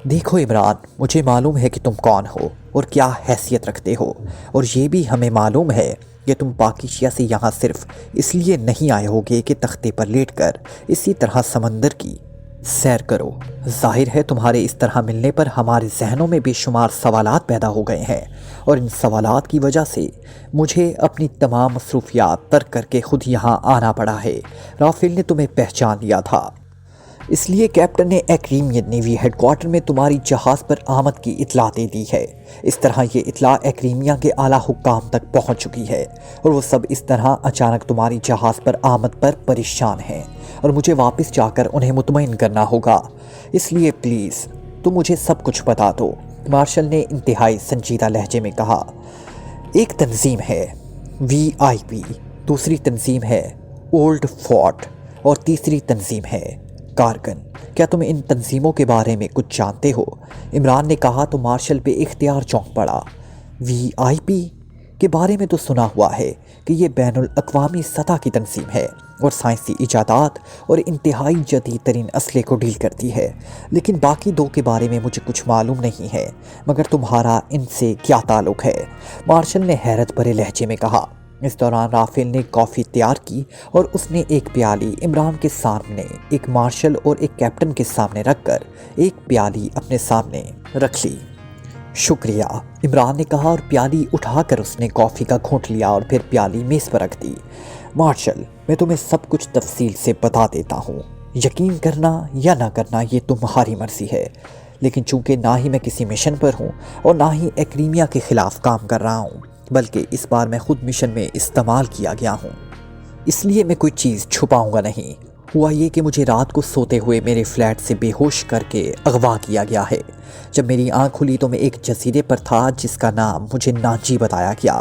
دیکھو عمران، مجھے معلوم ہے کہ تم کون ہو اور کیا حیثیت رکھتے ہو، اور یہ بھی ہمیں معلوم ہے کہ تم پاکیزیہ سے یہاں صرف اس لیے نہیں آئے ہوگے کہ تختے پر لیٹ کر اسی طرح سمندر کی سیر کرو۔ ظاہر ہے تمہارے اس طرح ملنے پر ہمارے ذہنوں میں بے شمار سوالات پیدا ہو گئے ہیں، اور ان سوالات کی وجہ سے مجھے اپنی تمام مصروفیات ترک کر کے خود یہاں آنا پڑا ہے۔ رافیل نے تمہیں پہچان لیا تھا، اس لیے کیپٹن نے ایکریمین نیوی ہیڈ کوارٹر میں تمہاری جہاز پر آمد کی اطلاع دے دی ہے۔ اس طرح یہ اطلاع ایکریمیا کے اعلیٰ حکام تک پہنچ چکی ہے، اور وہ سب اس طرح اچانک تمہاری جہاز پر آمد پر پریشان ہیں، اور مجھے واپس جا کر انہیں مطمئن کرنا ہوگا۔ اس لیے پلیز تم مجھے سب کچھ بتا دو، مارشل نے انتہائی سنجیدہ لہجے میں کہا۔ ایک تنظیم ہے VIP، دوسری تنظیم ہے اولڈ فورٹ، اور تیسری تنظیم ہے کارگن۔ کیا تم ان تنظیموں کے بارے میں کچھ جانتے ہو؟ عمران نے کہا تو مارشل بے اختیار چونک پڑا۔ VIP کے بارے میں تو سنا ہوا ہے کہ یہ بین الاقوامی سطح کی تنظیم ہے اور سائنسی ایجادات اور انتہائی جدید ترین اسلحے کو ڈیل کرتی ہے، لیکن باقی دو کے بارے میں مجھے کچھ معلوم نہیں ہے۔ مگر تمہارا ان سے کیا تعلق ہے؟ مارشل نے حیرت بھرے لہجے میں کہا۔ اس دوران رافیل نے کافی تیار کی اور اس نے ایک پیالی عمران کے سامنے، ایک مارشل اور ایک کیپٹن کے سامنے رکھ کر ایک پیالی اپنے سامنے رکھ لی۔ شکریہ، عمران نے کہا، اور پیالی اٹھا کر اس نے کافی کا گھونٹ لیا اور پھر پیالی میز پر رکھ دی۔ مارشل، میں تمہیں سب کچھ تفصیل سے بتا دیتا ہوں، یقین کرنا یا نہ کرنا یہ تمہاری مرضی ہے، لیکن چونکہ نہ ہی میں کسی مشن پر ہوں اور نہ ہی ایکریمیا کے خلاف کام کر رہا ہوں، بلکہ اس بار میں خود مشن میں استعمال کیا گیا ہوں، اس لیے میں کوئی چیز چھپاؤں گا نہیں۔ ہوا یہ کہ مجھے رات کو سوتے ہوئے میرے فلیٹ سے بے ہوش کر کے اغوا کیا گیا ہے۔ جب میری آنکھ کھلی تو میں ایک جزیرے پر تھا جس کا نام مجھے ناجی بتایا گیا۔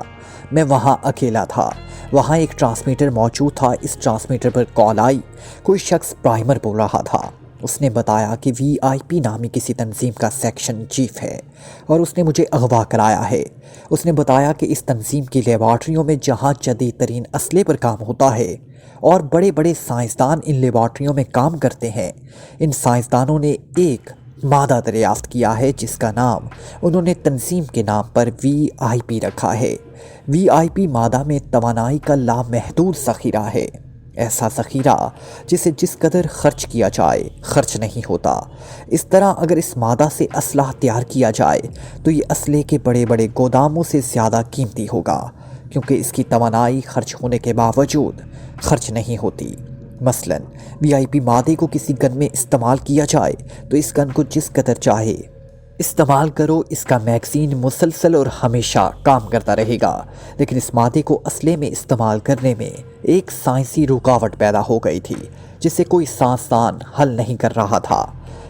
میں وہاں اکیلا تھا، وہاں ایک ٹرانسمیٹر موجود تھا۔ اس ٹرانسمیٹر پر کال آئی، کوئی شخص پرائمر بول رہا تھا۔ اس نے بتایا کہ VIP نامی کسی تنظیم کا سیکشن چیف ہے اور اس نے مجھے اغوا کرایا ہے۔ اس نے بتایا کہ اس تنظیم کی لیبارٹریوں میں جہاں جدید ترین اسلحے پر کام ہوتا ہے اور بڑے بڑے سائنسدان ان لیبارٹریوں میں کام کرتے ہیں۔ ان سائنسدانوں نے ایک مادہ دریافت کیا ہے جس کا نام انہوں نے تنظیم کے نام پر VIP رکھا ہے۔ VIP مادہ میں توانائی کا لامحدود ذخیرہ ہے، ایسا ذخیرہ جسے جس قدر خرچ کیا جائے خرچ نہیں ہوتا۔ اس طرح اگر اس مادہ سے اسلحہ تیار کیا جائے تو یہ اسلحے کے بڑے بڑے گوداموں سے زیادہ قیمتی ہوگا، کیونکہ اس کی توانائی خرچ ہونے کے باوجود خرچ نہیں ہوتی۔ مثلاً VIP مادے کو کسی گن میں استعمال کیا جائے تو اس گن کو جس قدر چاہے استعمال کرو، اس کا میگزین مسلسل اور ہمیشہ کام کرتا رہے گا۔ لیکن اس مادے کو اسلحے میں استعمال کرنے میں ایک سائنسی رکاوٹ پیدا ہو گئی تھی جسے کوئی سائنسدان حل نہیں کر رہا تھا۔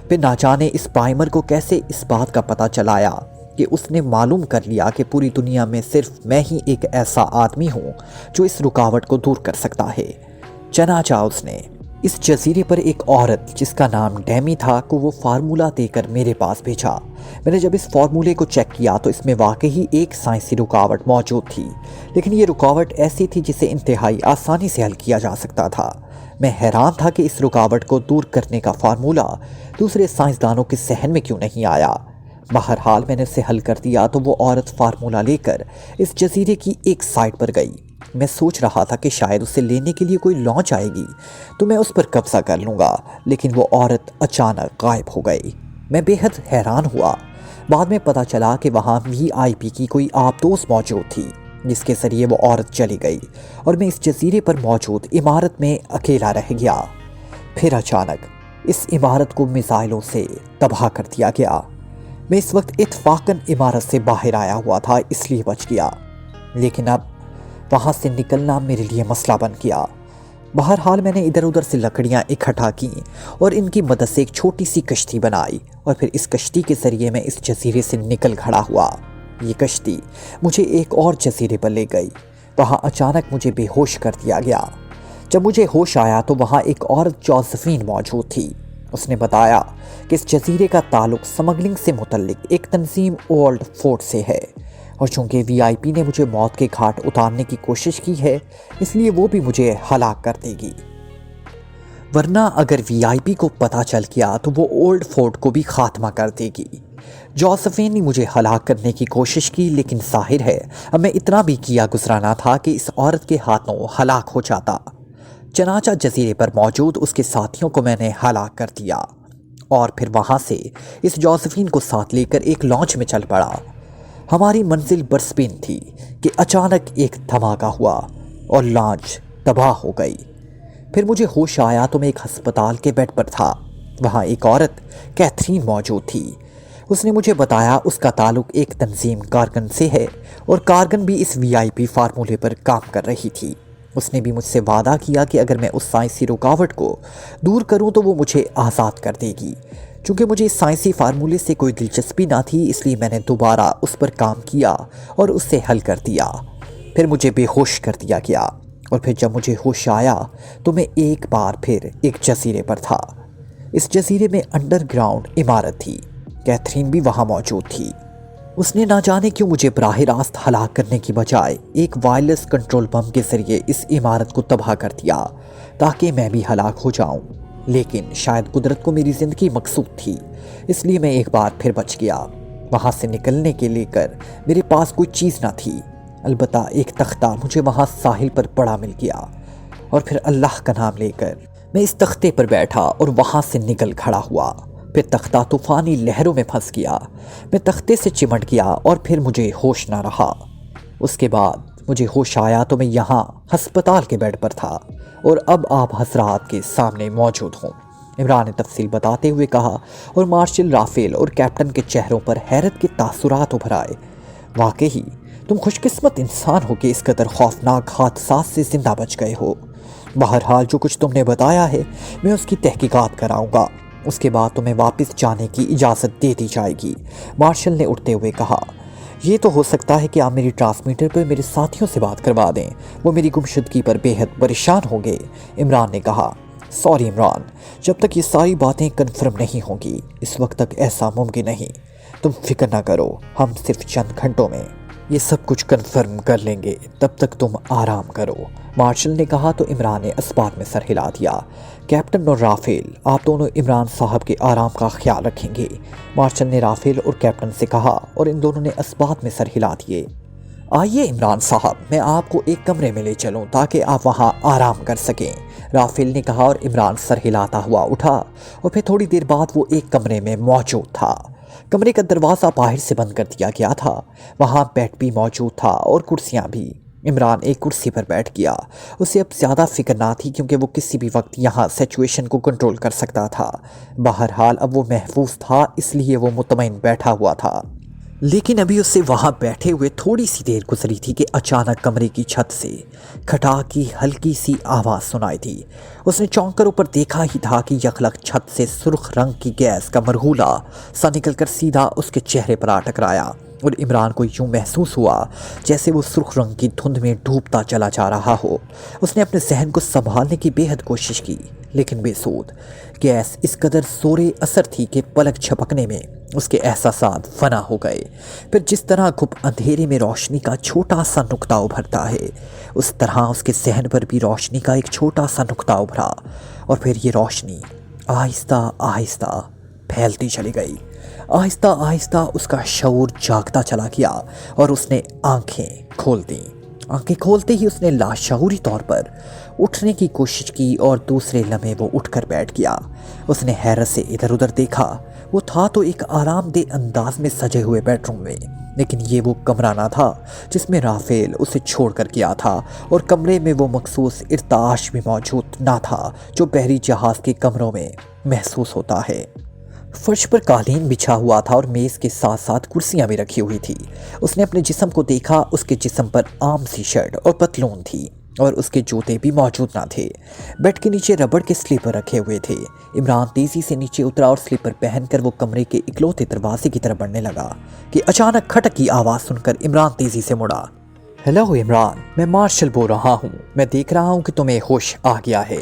پھر نہ جانے اس پرائمر کو کیسے اس بات کا پتہ چلایا کہ اس نے معلوم کر لیا کہ پوری دنیا میں صرف میں ہی ایک ایسا آدمی ہوں جو اس رکاوٹ کو دور کر سکتا ہے۔ چنانچہ اس نے اس جزیرے پر ایک عورت جس کا نام ڈیمی تھا کو وہ فارمولہ دے کر میرے پاس بھیجا۔ میں نے جب اس فارمولے کو چیک کیا تو اس میں واقعی ایک سائنسی رکاوٹ موجود تھی، لیکن یہ رکاوٹ ایسی تھی جسے انتہائی آسانی سے حل کیا جا سکتا تھا۔ میں حیران تھا کہ اس رکاوٹ کو دور کرنے کا فارمولہ دوسرے سائنسدانوں کے ذہن میں کیوں نہیں آیا۔ بہرحال میں نے اسے حل کر دیا تو وہ عورت فارمولہ لے کر اس جزیرے کی ایک سائٹ پر گئی۔ میں سوچ رہا تھا کہ شاید اسے لینے کے لیے کوئی لانچ آئے گی تو میں اس پر قبضہ کر لوں گا، لیکن وہ عورت اچانک غائب ہو گئی۔ میں بے حد حیران ہوا۔ بعد میں پتہ چلا کہ وہاں VIP کی کوئی آبدوز موجود تھی جس کے ذریعے وہ عورت چلی گئی اور میں اس جزیرے پر موجود عمارت میں اکیلا رہ گیا۔ پھر اچانک اس عمارت کو میزائلوں سے تباہ کر دیا گیا۔ میں اس وقت اتفاقاً عمارت سے باہر آیا ہوا تھا، اس لیے بچ گیا، لیکن اب وہاں سے نکلنا میرے لیے مسئلہ بن گیا۔ बहरहाल मैंने इधर उधर से लकड़ियाँ इकट्ठा की और इनकी मदद से एक छोटी सी कश्ती बनाई और फिर इस कश्ती के ज़रिए मैं इस जजीरे से निकल खड़ा हुआ। ये कश्ती मुझे एक और जजीरे पर ले गई। वहाँ अचानक मुझे बेहोश कर दिया गया। जब मुझे होश आया तो वहाँ एक औरत जोसेफीन मौजूद थी। उसने बताया कि इस जजीरे का ताल्लुक स्मगलिंग से मुतल्लिक एक तंजीम ओल्ड फोर्ट से है और चूंकि वीआईपी ने मुझे मौत के घाट उतारने की कोशिश की है, इसलिए वो भी मुझे हलाक कर देगी। वरना अगर वीआईपी को पता चल गया तो वो ओल्ड फोर्ट को भी खात्मा कर देगी। जोसेफीन ने मुझे हलाक करने की कोशिश की, लेकिन जाहिर है अब मैं इतना भी किया गुजराना था कि इस औरत के हाथों हलाक हो जाता। चनाचा जजीरे पर मौजूद उसके साथियों को मैंने हलाक कर दिया और फिर वहाँ से इस जोसेफीन को साथ लेकर एक लॉन्च में चल पड़ा। हमारी मंजिल बर्सबीन थी कि अचानक एक धमाका हुआ और लॉन्च तबाह हो गई। फिर मुझे होश आया तो मैं एक हस्पताल के बेड पर था। वहाँ एक औरत कैथरीन मौजूद थी। उसने मुझे बताया उसका ताल्लुक एक तंजीम कारगन से है और कारगन भी इस वीआईपी फार्मूले पर काम कर रही थी। उसने भी मुझसे वादा किया कि अगर मैं उस साइंसी रुकावट को दूर करूं तो वो मुझे आज़ाद कर देगी। चूँकि मुझे इस साइंसी फार्मूले से कोई दिलचस्पी ना थी, इसलिए मैंने दोबारा उस पर काम किया और उससे हल कर दिया। फिर मुझे बेहोश कर दिया गया और फिर जब मुझे होश आया तो मैं एक बार फिर एक जजीरे पर था। इस जजीरे में अंडरग्राउंड इमारत थी। कैथरीन भी वहाँ मौजूद थी। उसने ना जाने क्यों मुझे बराह रास्त हलाक करने की बजाय एक वायरलेस कंट्रोल बम के जरिए इस इमारत को तबाह कर दिया ताकि मैं भी हलाक हो जाऊं। लेकिन शायद कुदरत को मेरी ज़िंदगी मकसूद थी, इसलिए मैं एक बार फिर बच गया। वहाँ से निकलने के लेकर मेरे पास कोई चीज़ ना थी, अलबत्ता एक तख्ता मुझे वहाँ साहिल पर पड़ा मिल गया और फिर अल्लाह का नाम लेकर मैं इस तख्ते पर बैठा और वहाँ से निकल खड़ा हुआ। फिर तख्ता तूफानी लहरों में फंस गया। मैं तख्ते से चिमट गया और फिर मुझे होश ना रहा। उसके बाद मुझे होश आया तो मैं यहाँ हस्पताल के बेड पर था और अब आप हजरात के सामने मौजूद हूँ। इमरान ने तफसील बताते हुए कहा और मार्शल राफेल और कैप्टन के चेहरों पर हैरत के तासुरात उभर आए। वाकई तुम खुशकिस्मत इंसान हो कि इस कदर खौफनाक हादसा से जिंदा बच गए हो। बहरहाल जो कुछ तुमने बताया है मैं उसकी तहकीकात कराऊंगा, उसके बाद तुम्हें वापस जाने की इजाज़त दे दी जाएगी। मार्शल ने उठते हुए कहा, ये तो हो सकता है कि आप मेरी ट्रांसमीटर पर मेरे साथियों से बात करवा दें, वो मेरी गुमशुदगी पर बेहद परेशान होंगे। इमरान ने कहा, सॉरी इमरान, जब तक ये सारी बातें कन्फर्म नहीं होंगी इस वक्त तक ऐसा मुमकिन नहीं। तुम फिक्र ना करो, हम सिर्फ चंद घंटों में ये सब कुछ कन्फर्म कर लेंगे, तब तक तुम आराम करो। मार्शल ने कहा तो इमरान ने इस्बात में सर हिला दिया। कैप्टन और राफेल, आप दोनों इमरान साहब के आराम का ख्याल रखेंगे। मार्शल ने राफेल और कैप्टन से कहा और इन दोनों ने इस्बात में सर हिला दिए। आइए इमरान साहब, मैं आपको एक कमरे में ले चलूं ताकि आप वहां आराम कर सकें। राफेल ने कहा और इमरान सर हिलाता हुआ उठा और फिर थोड़ी देर बाद वो एक कमरे में मौजूद था। कमरे का दरवाज़ा बाहर से बंद कर दिया गया था। वहाँ बेड भी मौजूद था और कुर्सियाँ भी। इमरान एक कुर्सी पर बैठ गया। उसे अब ज़्यादा फिक्र ना थी क्योंकि वो किसी भी वक्त यहाँ सिचुएशन को कंट्रोल कर सकता था। बहरहाल अब वो महफूज था, इसलिए वो मुतमईन बैठा हुआ था। लेकिन अभी उससे वहाँ बैठे हुए थोड़ी सी देर गुजरी थी कि अचानक कमरे की छत से खटाक की हल्की सी आवाज़ सुनाई दी। उसने चौंक कर ऊपर देखा ही था कि यखलक छत से सुर्ख रंग की गैस का मरगूला सा निकलकर सीधा उसके चेहरे पर आ टकराया और इमरान को यूं महसूस हुआ जैसे वो सुर्ख रंग की धुंध में डूबता चला जा रहा हो। उसने अपने जहन को संभालने की बेहद कोशिश की, लेकिन बेसूद। गैस इस कदर जोरे असर थी कि पलक झपकने में उसके एहसासात फना हो गए। फिर जिस तरह गुप अंधेरे में रोशनी का छोटा सा नुक्ता उभरता है, उस तरह उसके जहन पर भी रोशनी का एक छोटा सा नुक्ता उभरा और फिर ये रोशनी आहिस्ता आहिस्ता फैलती चली गई। आहिस्ता आहिस्ता उसका शऊर जागता चला गया और उसने आंखें खोल दी। आंखें खोलते ही उसने लाशऊरी तौर पर उठने की कोशिश की और दूसरे लम्हे वो उठकर बैठ गया। उसने हैरत से इधर उधर देखा। वो था तो एक आरामदेह अंदाज में सजे हुए बेडरूम में, लेकिन ये वो कमरा ना था जिसमें राफेल उसे छोड़ कर गया था और कमरे में वो मखसूस इर्ताश भी मौजूद ना था जो बहरी जहाज़ के कमरों में महसूस होता है। फर्श पर कालीन बिछा हुआ था और मेज़ के साथ साथ कुर्सियां भी रखी हुई थी। उसने अपने जिस्म को देखा। उसके जिस्म पर आम सी शर्ट और पतलून थी। और उसके जूते भी मौजूद ना थे। बेड के नीचे रबड़ के स्लीपर रखे हुए थे। इमरान तेजी से नीचे उतरा और स्लीपर पहनकर वो कमरे के इकलौते दरवाजे की तरफ बढ़ने लगा कि अचानक खटक की आवाज़ सुनकर इमरान तेजी से मुड़ा। हेलो इमरान, मैं मार्शल बोल रहा हूँ। मैं देख रहा हूँ कि तुम्हें होश आ गया है।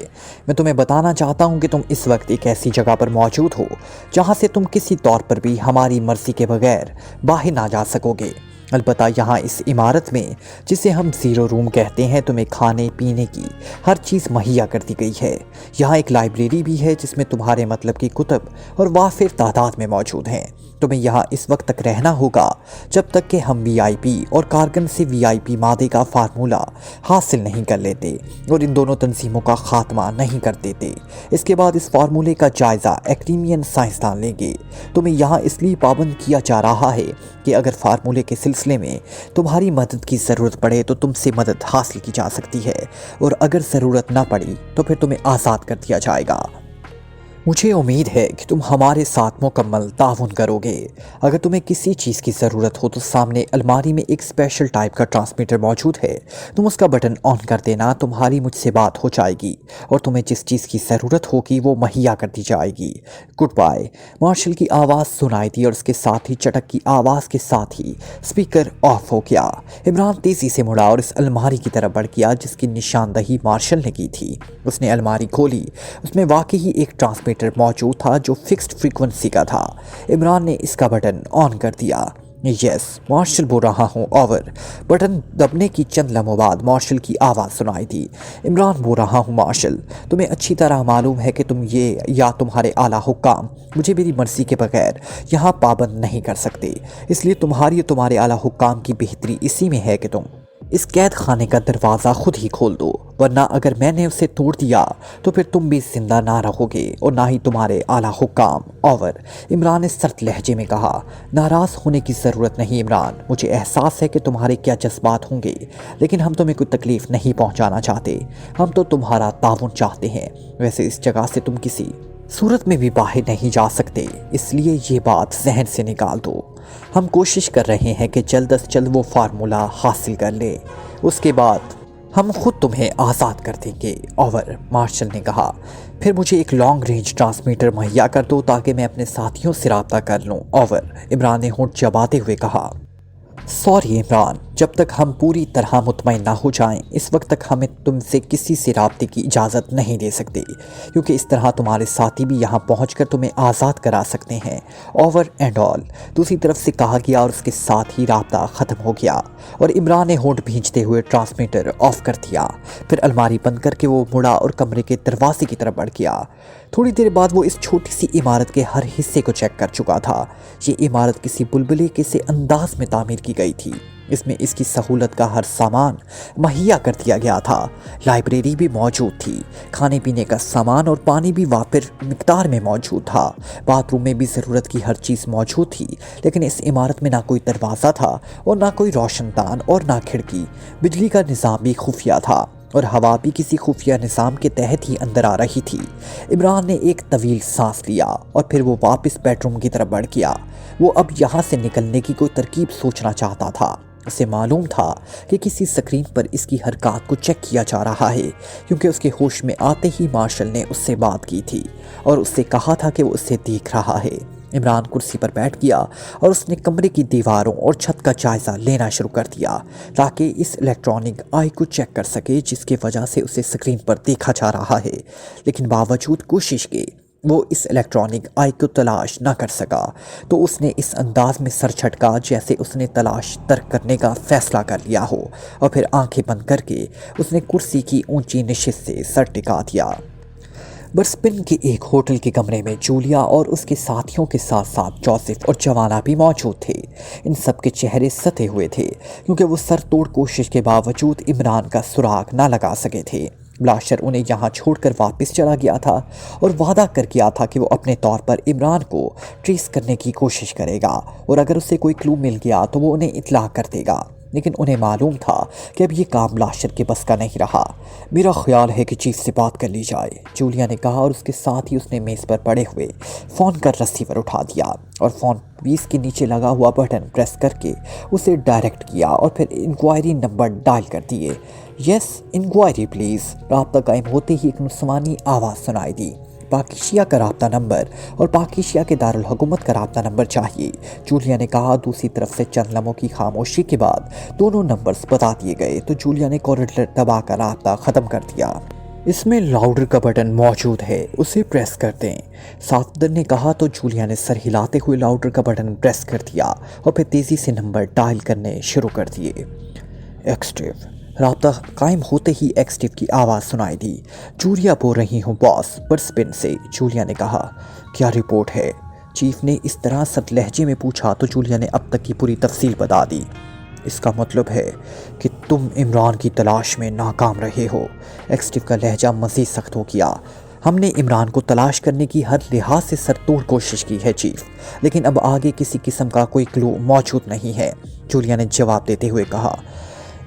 मैं तुम्हें बताना चाहता हूँ कि तुम इस वक्त एक ऐसी जगह पर मौजूद हो जहाँ से तुम किसी तौर पर भी हमारी मर्जी के बगैर बाहर ना जा सकोगे। अलबत्ता यहाँ इस इमारत में, जिसे हम ज़ीरो रूम कहते हैं, तुम्हें खाने पीने की हर चीज़ मुहैया कर दी गई है। यहाँ एक लाइब्रेरी भी है जिसमें तुम्हारे मतलब की कुतब और वाफिर तादाद में मौजूद हैं। तुम्हें यहाँ इस वक्त तक रहना होगा जब तक कि हम वीआईपी और कारगन से वीआईपी मादे का फार्मूला हासिल नहीं कर लेते और इन दोनों तंजीमों का खात्मा नहीं कर देते। इसके बाद इस फार्मूले का जायज़ा एक्रीमियन साइंसदान लेंगे। तुम्हें यहाँ इसलिए पाबंद किया जा रहा है कि अगर फार्मूले के सिलसिले में तुम्हारी मदद की ज़रूरत पड़े तो तुमसे मदद हासिल की जा सकती है, और अगर ज़रूरत ना पड़ी तो फिर तुम्हें आज़ाद कर दिया जाएगा। मुझे उम्मीद है कि तुम हमारे साथ मुकम्मल ताउन करोगे। अगर तुम्हें किसी चीज़ की ज़रूरत हो तो सामने अलमारी में एक स्पेशल टाइप का ट्रांसमीटर मौजूद है। तुम उसका बटन ऑन कर देना, तुम्हारी मुझसे बात हो जाएगी और तुम्हें जिस चीज़ की ज़रूरत होगी वो मुहैया कर दी जाएगी। Good bye. मार्शल की आवाज़ सुनाई दी और उसके साथ ही चटक की आवाज़ के साथ ही स्पीकर ऑफ हो गया। इमरान तेज़ी से मुड़ा और इस अलमारी की तरफ बढ़ गया जिसकी निशानदही मार्शल ने की थी। उसने अलमारी खोली। उसमें वाकई ही एक ट्रांसमीटर मौजूद था जो फिक्स्ड फ्रीक्वेंसी का था। इमरान ने इसका बटन ऑन कर दिया। यस, मार्शल बोल रहा हूँ, ओवर। बटन दबने की चंद लम्हों बाद मार्शल की आवाज़ सुनाई दी। इमरान बोल रहा हूँ मार्शल, तुम्हें अच्छी तरह मालूम है कि तुम ये या तुम्हारे आला हुक्काम मुझे मेरी मर्जी के बगैर यहाँ पाबंद नहीं कर सकते। इसलिए तुम्हारी और तुम्हारे आला हुक्काम की बेहतरी इसी में है कि तुम इस कैद खाने का दरवाज़ा खुद ही खोल दो, वरना अगर मैंने उसे तोड़ दिया तो फिर तुम भी जिंदा ना रहोगे और ना ही तुम्हारे आला हुक्काम। ओवर। इमरान ने सख्त लहजे में कहा। नाराज़ होने की ज़रूरत नहीं इमरान, मुझे एहसास है कि तुम्हारे क्या जज्बात होंगे, लेकिन हम तुम्हें कोई तकलीफ़ नहीं पहुंचाना चाहते। हम तो तुम्हारा ताउन चाहते हैं। वैसे इस जगह से तुम किसी सूरत में भी बाहर नहीं जा सकते, इसलिए ये बात जहन से निकाल दो। हम कोशिश कर रहे हैं कि जल्द अज जल्द वो फार्मूला हासिल कर ले, उसके बाद हम खुद तुम्हें आज़ाद कर देंगे। ओवर। मार्शल ने कहा। फिर मुझे एक लॉन्ग रेंज ट्रांसमीटर मुहैया कर दो ताकि मैं अपने साथियों से रब्ता कर लूँ। ओवर। इमरान ने होंठ चबाते हुए कहा। सॉरी इमरान, जब तक हम पूरी तरह मुतमईन ना हो जाएं, इस वक्त तक हमें तुमसे किसी से राब्ते की इजाज़त नहीं दे सकते, क्योंकि इस तरह तुम्हारे साथी भी यहाँ पहुंचकर तुम्हें आज़ाद करा सकते हैं। Over and all. दूसरी तरफ से कहा गया और उसके साथ ही राब्ता ख़त्म हो गया और इमरान ने होंठ भींचते हुए ट्रांसमीटर ऑफ कर दिया। फिर अलमारी बंद करके वो मुड़ा और कमरे के दरवाजे की तरफ बढ़ गया। थोड़ी देर बाद वो इस छोटी सी इमारत के हर हिस्से को चेक कर चुका था। ये इमारत किसी बुलबुले के से अंदाज में तामीर की गई थी। इसमें इसकी सहूलत का हर सामान मुहैया कर दिया गया था। लाइब्रेरी भी मौजूद थी, खाने पीने का सामान और पानी भी वाफिर मिकदार में मौजूद था। बाथरूम में भी ज़रूरत की हर चीज़ मौजूद थी, लेकिन इस इमारत में ना कोई दरवाज़ा था और ना कोई रोशनदान और ना खिड़की। बिजली का निज़ाम भी खुफिया था और हवा भी किसी खुफिया निज़ाम के तहत ही अंदर आ रही थी। इमरान ने एक तवील सांस लिया और फिर वो वापस बेडरूम की तरफ बढ़ गया। वो अब यहाँ से निकलने की कोई तरकीब सोचना चाहता था। उसे मालूम था कि किसी स्क्रीन पर इसकी हरकत को चेक किया जा रहा है, क्योंकि उसके होश में आते ही मार्शल ने उससे बात की थी और उससे कहा था कि वो उसे देख रहा है। इमरान कुर्सी पर बैठ गया और उसने कमरे की दीवारों और छत का जायज़ा लेना शुरू कर दिया ताकि इस इलेक्ट्रॉनिक आई को चेक कर सके जिसकी वजह से उसे स्क्रीन पर देखा जा रहा है। लेकिन बावजूद कोशिश के वो इस इलेक्ट्रॉनिक आई को तलाश ना कर सका, तो उसने इस अंदाज में सर झटका जैसे उसने तलाश तर्क करने का फ़ैसला कर लिया हो, और फिर आंखें बंद करके उसने कुर्सी की ऊंची नशिस्त से सर टिका दिया। बर्सपिन के एक होटल के कमरे में जूलिया और उसके साथियों के साथ साथ जोसेफ और जवाना भी मौजूद थे। इन सब के चेहरे सते हुए थे क्योंकि वो सर तोड़ कोशिश के बावजूद इमरान का सुराग ना लगा सके थे। ब्लाशर उन्हें यहाँ छोड़कर वापस चला गया था और वादा कर गया था कि वो अपने तौर पर इमरान को ट्रेस करने की कोशिश करेगा और अगर उसे कोई क्लू मिल गया तो वो उन्हें इत्तला कर देगा। لیکن انہیں معلوم تھا کہ اب یہ کام بلاشر کے بس کا نہیں رہا۔ میرا خیال ہے کہ چیف سے بات کر لی جائے، جولیا نے کہا، اور اس کے ساتھ ہی اس نے میز پر پڑے ہوئے فون کا ریسیور اٹھا دیا اور فون پیس کے نیچے لگا ہوا بٹن پریس کر کے اسے ڈائریکٹ کیا اور پھر انکوائری نمبر ڈائل کر دیے۔ یس، انکوائری پلیز۔ رابطہ قائم ہوتے ہی ایک نسوانی آواز سنائی دی۔ پاکیشیا کا رابطہ نمبر اور پاکیشیا کے دارالحکومت کا رابطہ نمبر چاہیے، جولیا نے کہا۔ دوسری طرف سے چند لمحوں کی خاموشی کے بعد دونوں نمبرز بتا دیے گئے تو جولیا نے کوریڈور دبا کر رابطہ ختم کر دیا۔ اس میں لاؤڈر کا بٹن موجود ہے، اسے پریس کر دیں، صفدر نے کہا تو جولیا نے سر ہلاتے ہوئے لاؤڈر کا بٹن پریس کر دیا اور پھر تیزی سے نمبر ڈائل کرنے شروع کر دیے۔ ایکسٹیو۔ رابطہ قائم ہوتے ہی ایکسٹیو کی آواز سنائی دی۔ جولیا بول رہی ہوں باس، برسبن سے، جولیا نے کہا۔ کیا رپورٹ ہے؟ چیف نے اس طرح سخت لہجے میں پوچھا تو جولیا نے اب تک کی پوری تفصیل بتا دی۔ اس کا مطلب ہے کہ تم عمران کی تلاش میں ناکام رہے ہو۔ ایکسٹیو کا لہجہ مزید سخت ہو گیا۔ ہم نے عمران کو تلاش کرنے کی ہر لحاظ سے سر توڑ کوشش کی ہے چیف، لیکن اب آگے کسی قسم کا کوئی کلو موجود نہیں ہے، جولیا نے جواب دیتے ہوئے کہا۔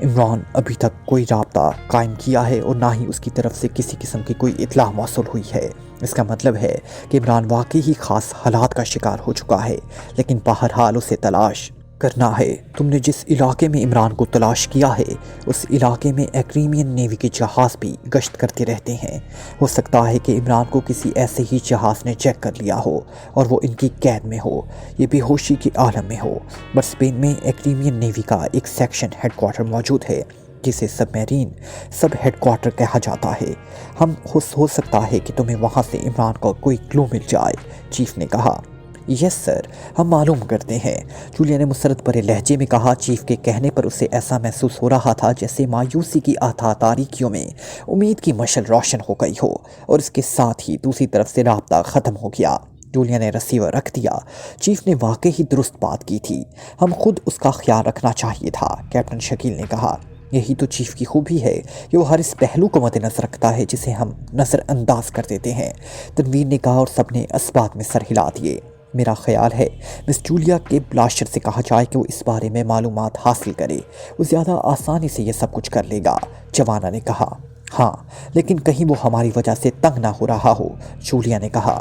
عمران ابھی تک کوئی رابطہ قائم کیا ہے اور نہ ہی اس کی طرف سے کسی قسم کی کوئی اطلاع موصول ہوئی ہے۔ اس کا مطلب ہے کہ عمران واقعی ہی خاص حالات کا شکار ہو چکا ہے، لیکن بہرحال اسے تلاش کرنا ہے۔ تم نے جس علاقے میں عمران کو تلاش کیا ہے اس علاقے میں ایکریمین نیوی کے جہاز بھی گشت کرتے رہتے ہیں۔ ہو سکتا ہے کہ عمران کو کسی ایسے ہی جہاز نے چیک کر لیا ہو اور وہ ان کی قید میں ہو، یہ بے ہوشی کے عالم میں ہو۔ برسبین میں ایکریمین نیوی کا ایک سیکشن ہیڈ کوارٹر موجود ہے جسے سب میرین سب ہیڈ کوارٹر کہا جاتا ہے۔ ہو سکتا ہے کہ تمہیں وہاں سے عمران کو کوئی کلو مل جائے، چیف نے کہا۔ یس سر، ہم معلوم کرتے ہیں، جولیا نے مسرت بھرے لہجے میں کہا۔ چیف کے کہنے پر اسے ایسا محسوس ہو رہا تھا جیسے مایوسی کی آتھا تاریکیوں میں امید کی مشعل روشن ہو گئی ہو، اور اس کے ساتھ ہی دوسری طرف سے رابطہ ختم ہو گیا۔ جولیا نے ریسیور رکھ دیا۔ چیف نے واقعی درست بات کی تھی، ہم خود اس کا خیال رکھنا چاہیے تھا، کیپٹن شکیل نے کہا۔ یہی تو چیف کی خوبی ہے کہ وہ ہر اس پہلو کو مد نظر رکھتا ہے جسے ہم نظر انداز کر دیتے ہیں، تنویر نے کہا، اور سب نے اسبات میں سر ہلا دیے۔ میرا خیال ہے مس جولیا کے بلاشر سے کہا جائے کہ وہ اس بارے میں معلومات حاصل کرے، وہ زیادہ آسانی سے یہ سب کچھ کر لے گا، جوانا نے کہا۔ ہاں، لیکن کہیں وہ ہماری وجہ سے تنگ نہ ہو رہا ہو، جولیا نے کہا۔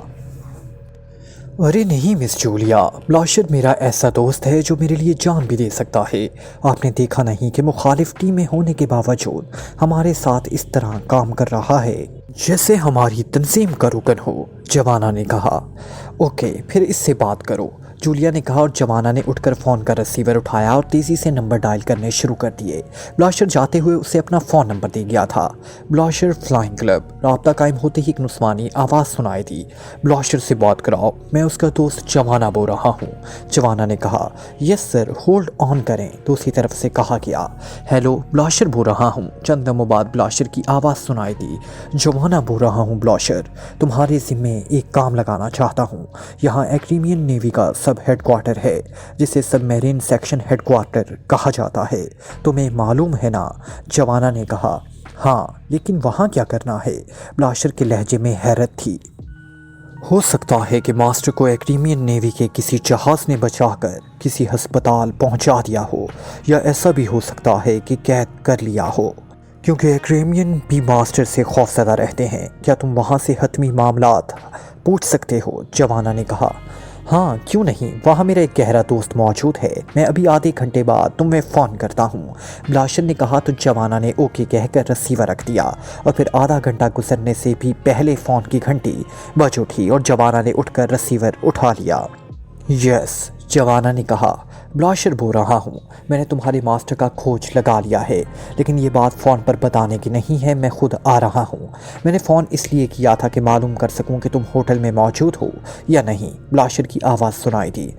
ارے نہیں مس جولیا، بلاشر میرا ایسا دوست ہے جو میرے لیے جان بھی دے سکتا ہے۔ آپ نے دیکھا نہیں کہ مخالف ٹیم میں ہونے کے باوجود ہمارے ساتھ اس طرح کام کر رہا ہے جیسے ہماری تنظیم کا رکن ہو، جوانا نے کہا۔ اوکے، پھر اس سے بات کرو، جولیا نے کہا، اور جوانا نے اٹھ کر فون کا ریسیور اٹھایا اور تیزی سے نمبر ڈائل کرنے شروع کر دیے۔ بلاشر جاتے ہوئے اسے اپنا فون نمبر دے گیا تھا۔ بلاشر فلائنگ کلب۔ رابطہ قائم ہوتے ہی ایک نسوانی آواز سنائی دی۔ بلاشر سے بات کراؤ، میں اس کا دوست جوانا بول رہا ہوں، جوانا نے کہا۔ یس سر، ہولڈ آن کریں، دوسری طرف سے کہا گیا۔ ہیلو، بلاشر بول رہا ہوں، چند لمحوں بعد بلاشر کی آواز سنائی دی۔ جوانا بول رہا ہوں بلاشر، تمہارے ذمے ایک کام لگانا چاہتا ہوں۔ یہاں ایکریمین نیوی کا سب ہیڈ کوارٹر ہے جسے سب میرین سیکشن ہیڈ کوارٹر کہا جاتا ہے، تمہیں معلوم ہے نا، جوانا نے کہا۔ ہاں، لیکن وہاں کیا کرنا ہے؟ بلاشر کے لہجے میں حیرت تھی۔ ہو سکتا ہے کہ ماسٹر کو ایکریمین نیوی کے کسی جہاز نے بچا کر کسی ہسپتال پہنچا دیا ہو، یا ایسا بھی ہو سکتا ہے کہ قید کر لیا ہو، کیونکہ ایکریمین بھی ماسٹر سے خوفزدہ رہتے ہیں۔ کیا تم وہاں سے حتمی معاملات پوچھ سکتے ہو؟ جوانا نے کہا۔ ہاں، کیوں نہیں، وہاں میرا ایک گہرا دوست موجود ہے، میں ابھی آدھے گھنٹے بعد تمہیں فون کرتا ہوں، بلاشر نے کہا تو جوانا نے اوکے کہہ کر ریسیور رکھ دیا، اور پھر آدھا گھنٹہ گزرنے سے بھی پہلے فون کی گھنٹی بج اٹھی اور جوانا نے اٹھ کر ریسیور اٹھا لیا۔ یس، جوانا نے کہا۔ بلاشر بول رہا ہوں، میں نے تمہارے ماسٹر کا کھوج لگا لیا ہے، لیکن یہ بات فون پر بتانے کی نہیں ہے، میں خود آ رہا ہوں۔ میں نے فون اس لیے کیا تھا کہ معلوم کر سکوں کہ تم ہوٹل میں موجود ہو یا نہیں، بلاشر کی آواز سنائی دی۔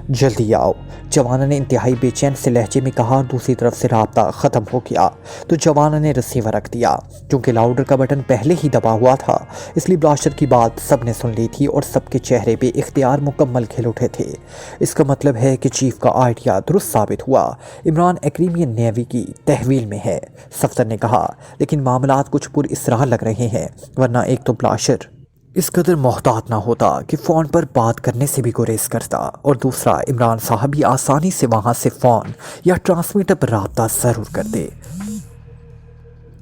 جلدی آؤ، جوانا نے انتہائی بے چین سے لہجے میں کہا، اور دوسری طرف سے رابطہ ختم ہو گیا تو جوانا نے ریسیور رکھ دیا۔ چونکہ لاؤڈر کا بٹن پہلے ہی دبا ہوا تھا، اس لیے بلاشر کی بات سب نے سن لی تھی اور سب کے چہرے بے اختیار مکمل کھل اٹھے تھے۔ اس کا مطلب ہے کہ چیف کا آئیڈیا درست ثابت ہوا، عمران ایکریمین نیوی کی تحویل میں ہے، صفدر نے کہا، لیکن معاملات کچھ پر اسرار لگ رہے ہیں، ورنہ ایک تو بلاشر इस कदर मोहतात ना होता कि फ़ोन पर बात करने से भी गुरेज करता, और दूसरा इमरान साहब भी आसानी से वहाँ से फ़ोन या ट्रांसमीटर पर राब्ता ज़रूर करते।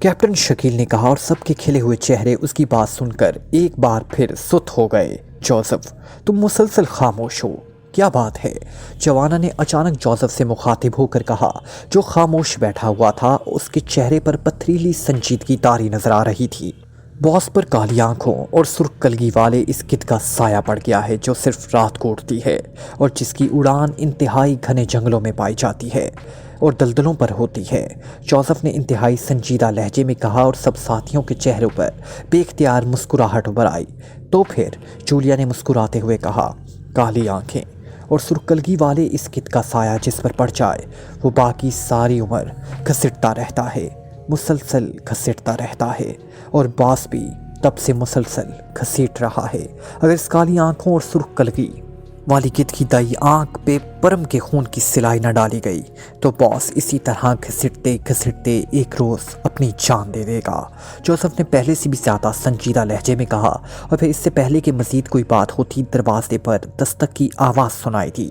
कैप्टन शकील ने कहा, और सबके खिले हुए चेहरे उसकी बात सुनकर एक बार फिर सुत हो गए। जोसेफ, तुम मुसलसल खामोश हो, क्या बात है? जवाना ने अचानक जोसेफ से मुखातिब होकर कहा, जो खामोश बैठा हुआ था। उसके चेहरे पर पथरीली संजीदगी तारी नजर आ रही थी। बॉस पर काली आंखों और सुर्ख कलगी वाले इस कित का साया पड़ गया है, जो सिर्फ रात को उड़ती है और जिसकी उड़ान इंतहाई घने जंगलों में पाई जाती है और दलदलों पर होती है। जोसेफ ने इंतहाई संजीदा लहजे में कहा, और सब साथियों के चेहरों पर बेख्तियार मुस्कुराहट उभर आई। तो फिर जूलिया ने मुस्कुराते हुए कहा, काली आंखें और सुर्खकलगी वाले इस कित का साया जिस पर पड़ जाए, वो बाकी सारी उम्र घसीटता रहता है, मुसलसल घसीटता रहता है, और बास भी तब से मुसलसल घसीट रहा है। अगर इस काली आंखों और सुर्खकलगी वाली कित की दाई आंख पे परम के खून की सिलाई न डाली गई तो बॉस इसी तरह घसीटते घसीटते एक रोज़ अपनी जान दे देगा। जोसेफ ने पहले से भी ज़्यादा संजीदा लहजे में कहा, और फिर इससे पहले कि मज़ीद कोई बात होती, दरवाजे पर दस्तक की आवाज़ सुनाई दी।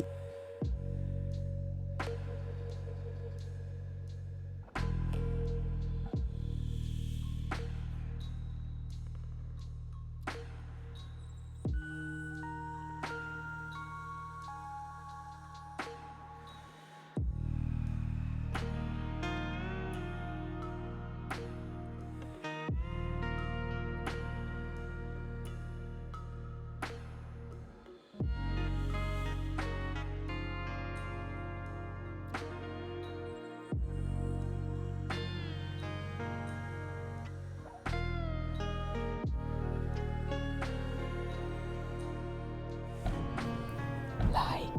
Like,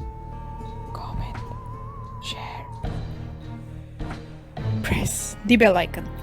comment, share, press the bell icon.